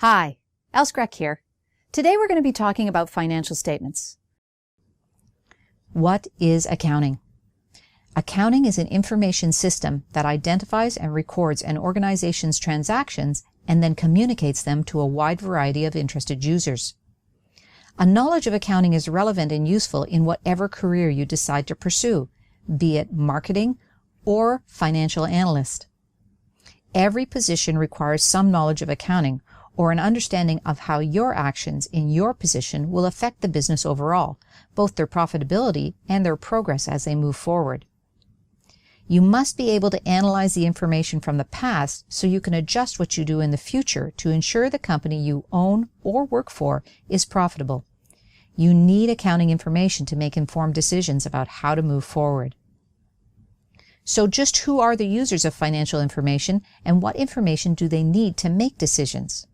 Hi, Elsgrek here. Today we're going to be talking about financial statements. What is accounting? Accounting is an information system that identifies and records an organization's transactions and then communicates them to a wide variety of interested users. A knowledge of accounting is relevant and useful in whatever career you decide to pursue, be it marketing or financial analyst. Every position requires some knowledge of accounting or an understanding of how your actions in your position will affect the business overall, both their profitability and their progress as they move forward. You must be able to analyze the information from the past so you can adjust what you do in the future to ensure the company you own or work for is profitable. You need accounting information to make informed decisions about how to move forward. So just who are the users of financial information and what information do they need to make decisions?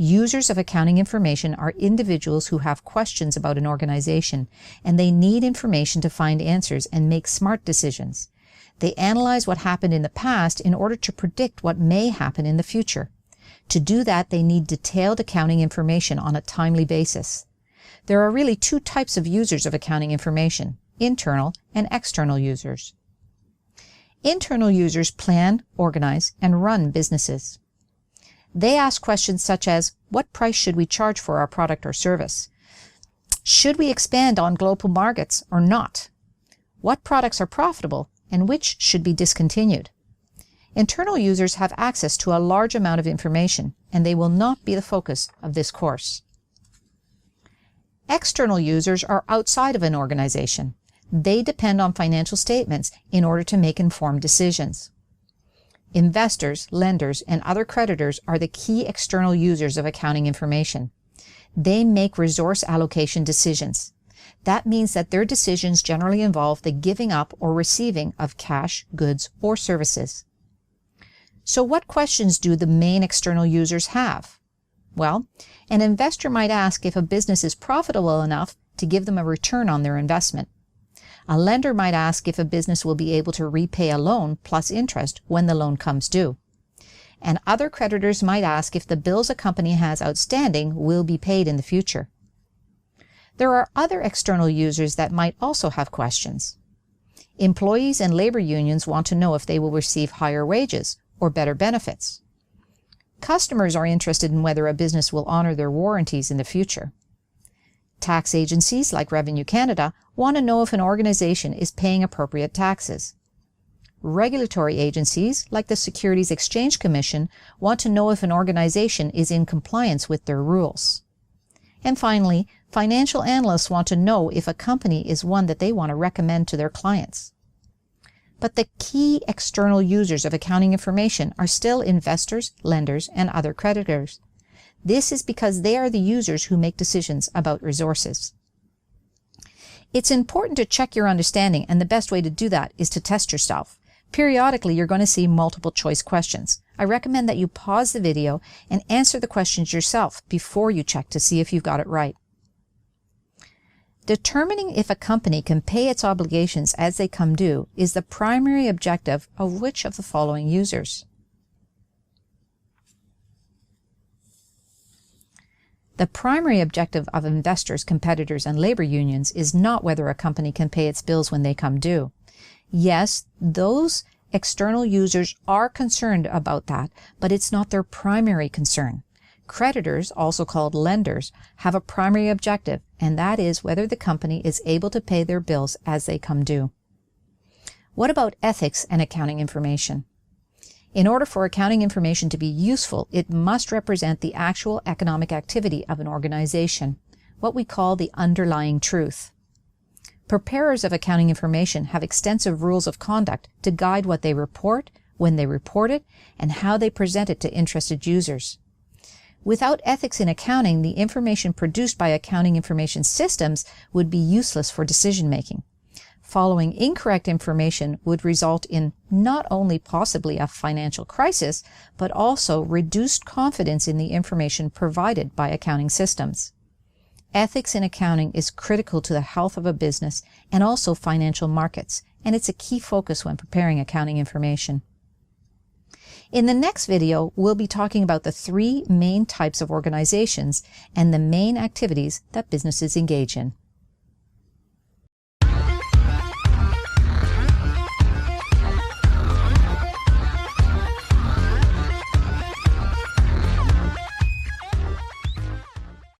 Users of accounting information are individuals who have questions about an organization, and they need information to find answers and make smart decisions. They analyze what happened in the past in order to predict what may happen in the future. To do that, they need detailed accounting information on a timely basis. There are really two types of users of accounting information, internal and external users. Internal users plan, organize, and run businesses. They ask questions such as, what price should we charge for our product or service? Should we expand on global markets or not? What products are profitable and which should be discontinued? Internal users have access to a large amount of information, and they will not be the focus of this course. External users are outside of an organization. They depend on financial statements in order to make informed decisions. Investors, lenders, and other creditors are the key external users of accounting information. They make resource allocation decisions. That means that their decisions generally involve the giving up or receiving of cash, goods, or services. So what questions do the main external users have? Well, an investor might ask if a business is profitable enough to give them a return on their investment. A lender might ask if a business will be able to repay a loan plus interest when the loan comes due. And other creditors might ask if the bills a company has outstanding will be paid in the future. There are other external users that might also have questions. Employees and labor unions want to know if they will receive higher wages or better benefits. Customers are interested in whether a business will honor their warranties in the future. Tax agencies like Revenue Canada want to know if an organization is paying appropriate taxes. Regulatory agencies like the Securities Exchange Commission want to know if an organization is in compliance with their rules. And finally, financial analysts want to know if a company is one that they want to recommend to their clients. But the key external users of accounting information are still investors, lenders, and other creditors. This is because they are the users who make decisions about resources. It's important to check your understanding, and the best way to do that is to test yourself. Periodically, you're going to see multiple choice questions. I recommend that you pause the video and answer the questions yourself before you check to see if you've got it right. Determining if a company can pay its obligations as they come due is the primary objective of which of the following users? The primary objective of investors, competitors, and labor unions is not whether a company can pay its bills when they come due. Yes, those external users are concerned about that, but it's not their primary concern. Creditors, also called lenders, have a primary objective, and that is whether the company is able to pay their bills as they come due. What about ethics and accounting information? In order for accounting information to be useful, it must represent the actual economic activity of an organization, what we call the underlying truth. Preparers of accounting information have extensive rules of conduct to guide what they report, when they report it, and how they present it to interested users. Without ethics in accounting, the information produced by accounting information systems would be useless for decision-making. Following incorrect information would result in not only possibly a financial crisis, but also reduced confidence in the information provided by accounting systems. Ethics in accounting is critical to the health of a business and also financial markets, and it's a key focus when preparing accounting information. In the next video, we'll be talking about the 3 main types of organizations and the main activities that businesses engage in.